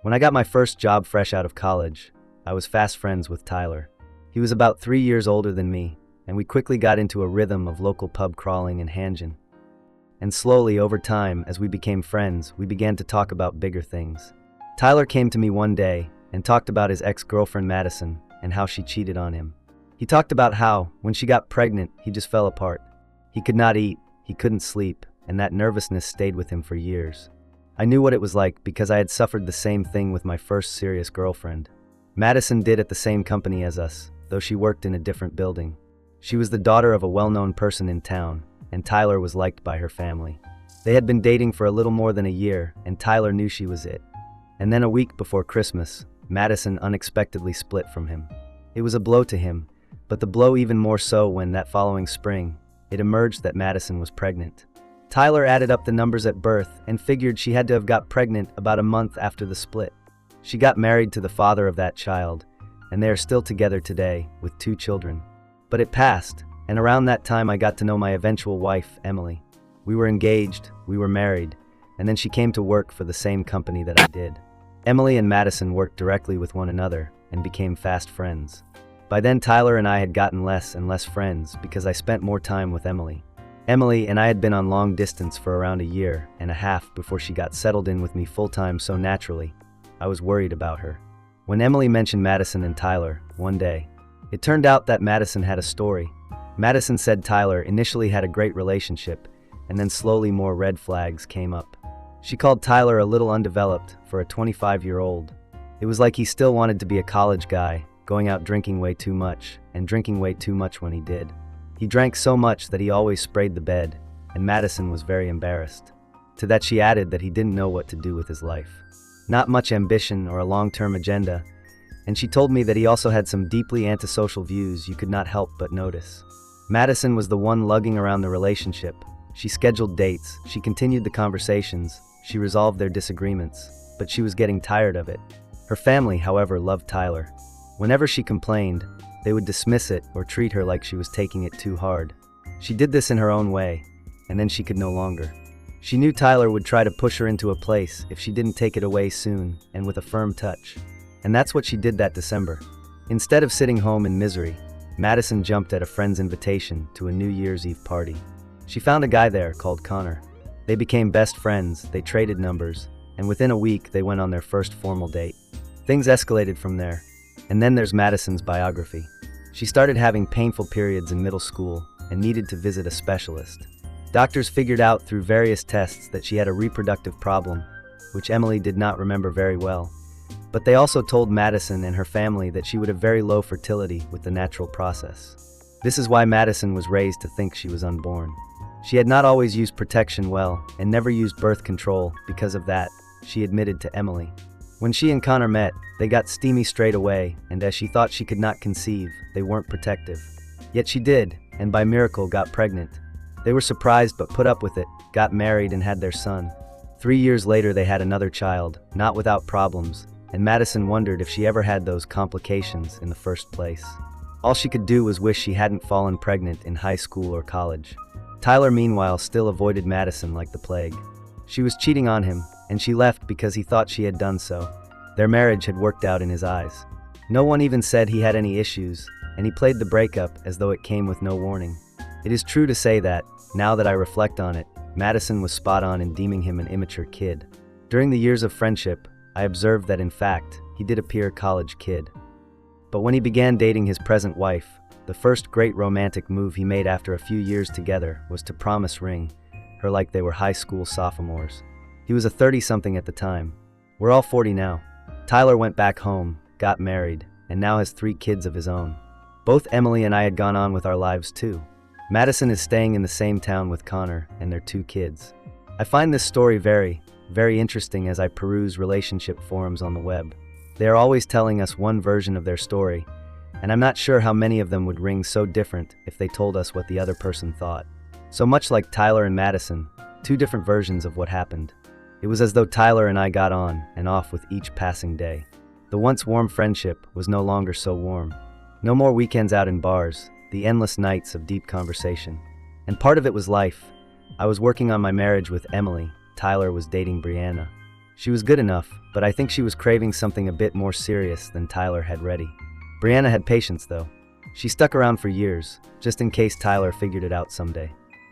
When I got my first job fresh out of college, I was fast friends with Tyler. He was about 3 years older than me, and we quickly got into a rhythm of local pub crawling and hanging. And slowly, over time, as we became friends, we began to talk about bigger things. Tyler came to me one day and talked about his ex-girlfriend Madison and how she cheated on him. He talked about how, when she got pregnant, he just fell apart. He could not eat, he couldn't sleep, and that nervousness stayed with him for years. I knew what it was like because I had suffered the same thing with my first serious girlfriend. Madison did at the same company as us, though she worked in a different building. She was the daughter of a well-known person in town, and Tyler was liked by her family. They had been dating for a little more than a year, and Tyler knew she was it. And then a week before Christmas, Madison unexpectedly split from him. It was a blow to him, but the blow even more so when, that following spring, it emerged that Madison was pregnant. Tyler added up the numbers at birth and figured she had to have got pregnant about a month after the split. She got married to the father of that child, and they are still together today, with 2 children. But it passed, and around that time I got to know my eventual wife, Emily. We were engaged, we were married, and then she came to work for the same company that I did. Emily and Madison worked directly with one another and became fast friends. By then Tyler and I had gotten less and less friends because I spent more time with Emily. Emily and I had been on long distance for around a year and a half before she got settled in with me full-time so naturally. I was worried about her. When Emily mentioned Madison and Tyler, one day, it turned out that Madison had a story. Madison said Tyler initially had a great relationship, and then slowly more red flags came up. She called Tyler a little undeveloped for a 25-year-old. It was like he still wanted to be a college guy, going out drinking way too much, and drinking way too much when he did. He drank so much that he always sprayed the bed, and Madison was very embarrassed. To that she added that he didn't know what to do with his life. Not much ambition or a long-term agenda, and she told me that he also had some deeply antisocial views you could not help but notice. Madison was the one lugging around the relationship. She scheduled dates, she continued the conversations, she resolved their disagreements, but she was getting tired of it. Her family, however, loved Tyler. Whenever she complained, they would dismiss it or treat her like she was taking it too hard. She did this in her own way, and then she could no longer. She knew Tyler would try to push her into a place if she didn't take it away soon and with a firm touch. And that's what she did that December. Instead of sitting home in misery, Madison jumped at a friend's invitation to a New Year's Eve party. She found a guy there called Connor. They became best friends, they traded numbers, and within a week they went on their first formal date. Things escalated from there. And then there's Madison's biography. She started having painful periods in middle school and needed to visit a specialist. Doctors figured out through various tests that she had a reproductive problem, which Emily did not remember very well. But they also told Madison and her family that she would have very low fertility with the natural process. This is why Madison was raised to think she was unborn. She had not always used protection well and never used birth control. Because of that, she admitted to Emily. When she and Connor met, they got steamy straight away, and as she thought she could not conceive, they weren't protective. Yet she did, and by miracle got pregnant. They were surprised but put up with it, got married and had their son. 3 years later they had another child, not without problems, and Madison wondered if she ever had those complications in the first place. All she could do was wish she hadn't fallen pregnant in high school or college. Tyler meanwhile still avoided Madison like the plague. She was cheating on him, and she left because he thought she had done so. Their marriage had worked out in his eyes. No one even said he had any issues, and he played the breakup as though it came with no warning. It is true to say that, now that I reflect on it, Madison was spot on in deeming him an immature kid. During the years of friendship, I observed that in fact, he did appear a college kid. But when he began dating his present wife, the first great romantic move he made after a few years together was to promise ring her like they were high school sophomores. He was a 30-something at the time. We're all 40 now. Tyler went back home, got married, and now has 3 kids of his own. Both Emily and I had gone on with our lives too. Madison is staying in the same town with Connor and their 2 kids. I find this story very, very interesting as I peruse relationship forums on the web. They are always telling us one version of their story, and I'm not sure how many of them would ring so different if they told us what the other person thought. So much like Tyler and Madison, 2 different versions of what happened. It was as though Tyler and I got on and off with each passing day. The once warm friendship was no longer so warm. No more weekends out in bars, the endless nights of deep conversation. And part of it was life. I was working on my marriage with Emily. Tyler was dating Brianna. She was good enough, but I think she was craving something a bit more serious than Tyler had ready. Brianna had patience though. She stuck around for years, just in case Tyler figured it out someday.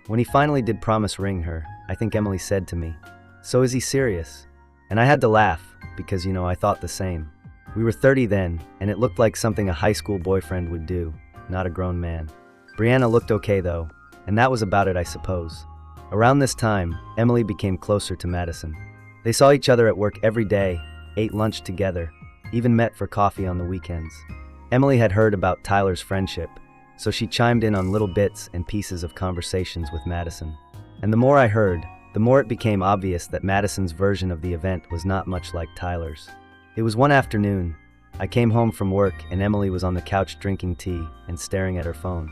When he finally did promise ring her, I think Emily said to me, "So is he serious?" And I had to laugh, because I thought the same. We were 30 then, and it looked like something a high school boyfriend would do, not a grown man. Brianna looked okay though, and that was about it I suppose. Around this time, Emily became closer to Madison. They saw each other at work every day, ate lunch together, even met for coffee on the weekends. Emily had heard about Tyler's friendship, so she chimed in on little bits and pieces of conversations with Madison. And the more I heard, the more it became obvious that Madison's version of the event was not much like Tyler's. It was one afternoon. I came home from work and Emily was on the couch drinking tea and staring at her phone.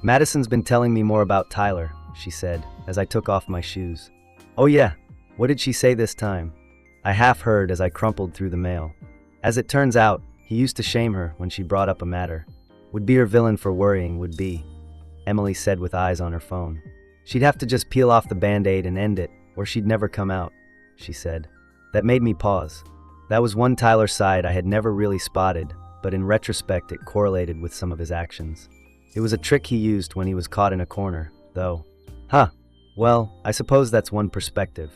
"Madison's been telling me more about Tyler," she said, as I took off my shoes. "Oh yeah? What did she say this time?" I half heard as I crumpled through the mail. As it turns out, he used to shame her when she brought up a matter. Would be her villain for worrying, would be, Emily said with eyes on her phone. She'd have to just peel off the band-aid and end it, or she'd never come out, she said. That made me pause. That was one Tyler side I had never really spotted, but in retrospect it correlated with some of his actions. It was a trick he used when he was caught in a corner, though. Huh. Well, I suppose that's one perspective.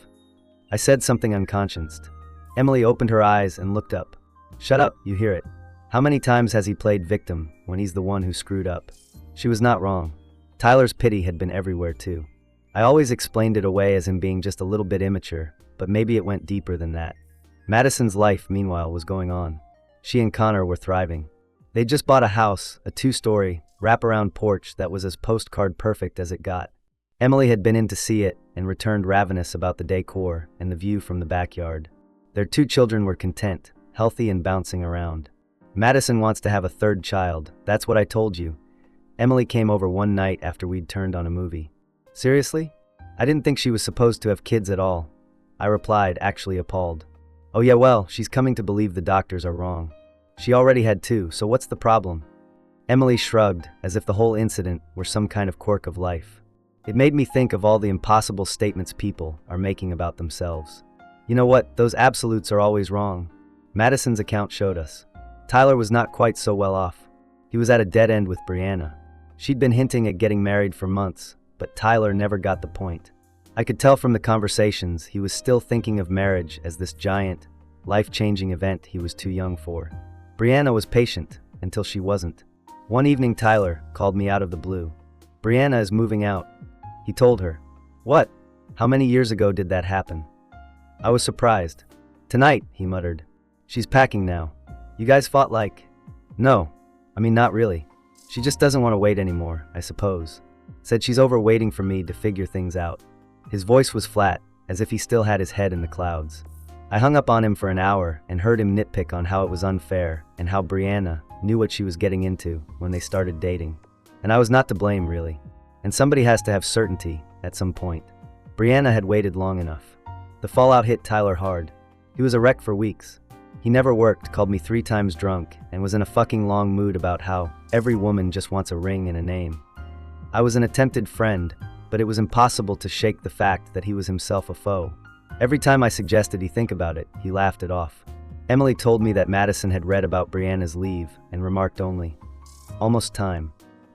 I said something unconscioused. Emily opened her eyes and looked up. "Shut up, you hear it. How many times has he played victim when he's the one who screwed up?" She was not wrong. Tyler's pity had been everywhere too. I always explained it away as him being just a little bit immature, but maybe it went deeper than that. Madison's life, meanwhile, was going on. She and Connor were thriving. They'd just bought a house, a 2-story, wraparound porch that was as postcard perfect as it got. Emily had been in to see it and returned ravenous about the decor and the view from the backyard. Their 2 children were content, healthy and bouncing around. Madison wants to have a 3rd child, that's what I told you. Emily came over one night after we'd turned on a movie. Seriously? I didn't think she was supposed to have kids at all. I replied, actually appalled. Oh yeah, well, she's coming to believe the doctors are wrong. She already had 2, so what's the problem? Emily shrugged, as if the whole incident were some kind of quirk of life. It made me think of all the impossible statements people are making about themselves. You know what, those absolutes are always wrong. Madison's account showed us. Tyler was not quite so well off. He was at a dead end with Brianna. She'd been hinting at getting married for months, but Tyler never got the point. I could tell from the conversations he was still thinking of marriage as this giant, life-changing event he was too young for. Brianna was patient, until she wasn't. One evening Tyler called me out of the blue. "Brianna is moving out," he told her. "What? How many years ago did that happen?" I was surprised. "Tonight," he muttered. "She's packing now. You guys fought like..." "No. I mean, not really. She just doesn't want to wait anymore, I suppose. Said she's over waiting for me to figure things out." His voice was flat, as if he still had his head in the clouds. I hung up on him for an hour and heard him nitpick on how it was unfair and how Brianna knew what she was getting into when they started dating. And I was not to blame, really. And somebody has to have certainty at some point. Brianna had waited long enough. The fallout hit Tyler hard. He was a wreck for weeks. He never worked, called me 3 times drunk, and was in a fucking long mood about how every woman just wants a ring and a name. I was an attempted friend, but it was impossible to shake the fact that he was himself a foe. Every time I suggested he think about it, he laughed it off. Emily told me that Madison had read about Brianna's leave and remarked only, "Almost time."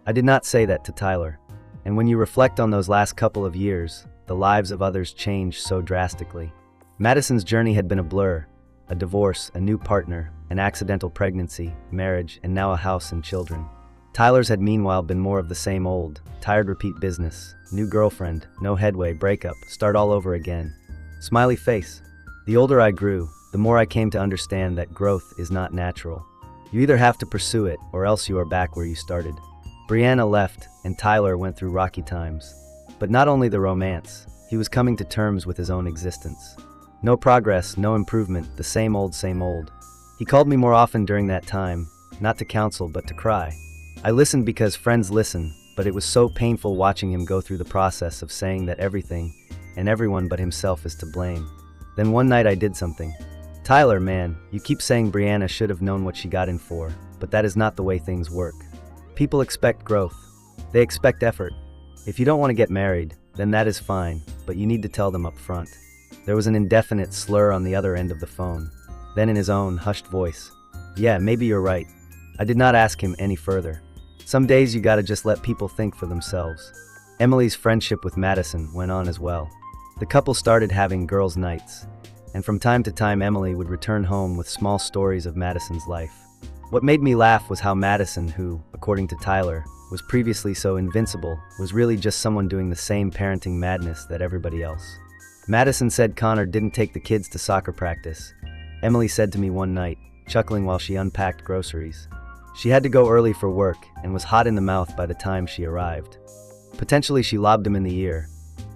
I did not say that to Tyler. And when you reflect on those last couple of years, the lives of others changed so drastically. Madison's journey had been a blur. A divorce, a new partner, an accidental pregnancy, marriage, and now a house and children. Tyler's had meanwhile been more of the same old, tired repeat business, new girlfriend, no headway, breakup, start all over again. Smiley face. The older I grew, the more I came to understand that growth is not natural. You either have to pursue it, or else you are back where you started. Brianna left, and Tyler went through rocky times. But not only the romance, he was coming to terms with his own existence. No progress, no improvement, the same old, same old. He called me more often during that time, not to counsel but to cry. I listened because friends listen, but it was so painful watching him go through the process of saying that everything and everyone but himself is to blame. Then one night I did something. "Tyler, man, you keep saying Brianna should have known what she got in for, but that is not the way things work. People expect growth. They expect effort. If you don't want to get married, then that is fine, but you need to tell them up front. There was an indefinite slur on the other end of the phone. Then in his own hushed voice, "Yeah, maybe you're right." I did not ask him any further. Some days you gotta just let people think for themselves. Emily's friendship with Madison went on as well. The couple started having girls' nights, and from time to time Emily would return home with small stories of Madison's life. What made me laugh was how Madison, who, according to Tyler, was previously so invincible, was really just someone doing the same parenting madness that everybody else. Madison said Connor didn't take the kids to soccer practice. Emily said to me one night, chuckling while she unpacked groceries. She had to go early for work and was hot in the mouth by the time she arrived. Potentially she lobbed him in the ear,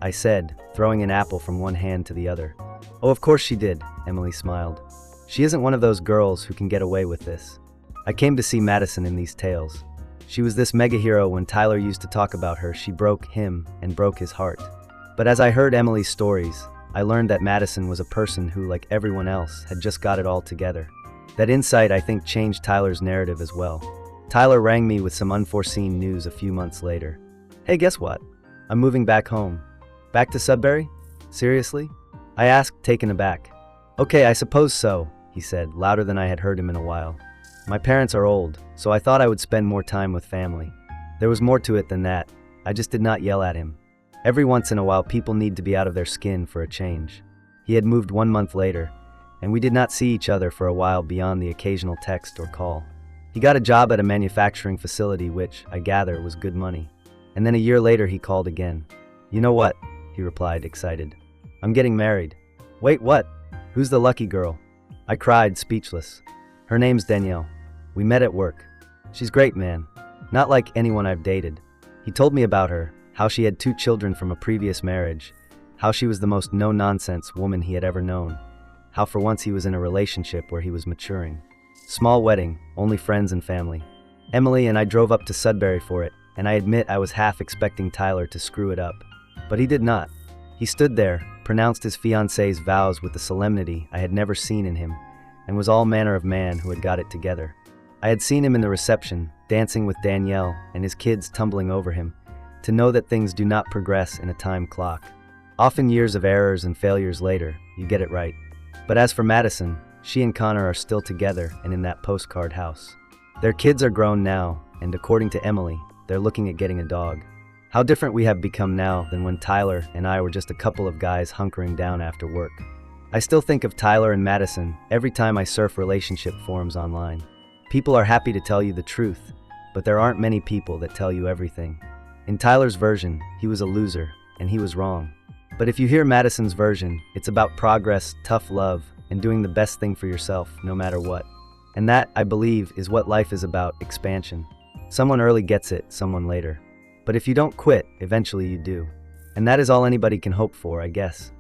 I said, throwing an apple from one hand to the other. "Oh, of course she did," Emily smiled. "She isn't one of those girls who can get away with this." I came to see Madison in these tales. She was this mega hero. When Tyler used to talk about her, she broke him and broke his heart. But as I heard Emily's stories, I learned that Madison was a person who, like everyone else, had just got it all together. That insight, I think, changed Tyler's narrative as well. Tyler rang me with some unforeseen news a few months later. "Hey, guess what? I'm moving back home." "Back to Sudbury? Seriously?" I asked, taken aback. "Okay, I suppose so," he said, louder than I had heard him in a while. "My parents are old, so I thought I would spend more time with family." There was more to it than that. I just did not yell at him. Every once in a while, people need to be out of their skin for a change. He had moved 1 month later, and we did not see each other for a while beyond the occasional text or call. He got a job at a manufacturing facility, which, I gather, was good money. And then a year later he called again. "You know what?" he replied, excited. "I'm getting married." "Wait, what? Who's the lucky girl?" I cried, speechless. "Her name's Danielle. We met at work. She's great, man. Not like anyone I've dated." He told me about her, how she had 2 children from a previous marriage, how she was the most no-nonsense woman he had ever known, how for once he was in a relationship where he was maturing. Small wedding, only friends and family. Emily and I drove up to Sudbury for it, and I admit I was half expecting Tyler to screw it up. But he did not. He stood there, pronounced his fiancée's vows with the solemnity I had never seen in him, and was all manner of man who had got it together. I had seen him in the reception, dancing with Danielle and his kids tumbling over him, to know that things do not progress in a time clock. Often years of errors and failures later, you get it right. But as for Madison, she and Connor are still together and in that postcard house. Their kids are grown now, and according to Emily, they're looking at getting a dog. How different we have become now than when Tyler and I were just a couple of guys hunkering down after work. I still think of Tyler and Madison every time I surf relationship forums online. People are happy to tell you the truth, but there aren't many people that tell you everything. In Tyler's version, he was a loser, and he was wrong. But if you hear Madison's version, it's about progress, tough love, and doing the best thing for yourself, no matter what. And that, I believe, is what life is about, expansion. Someone early gets it, someone later. But if you don't quit, eventually you do. And that is all anybody can hope for, I guess.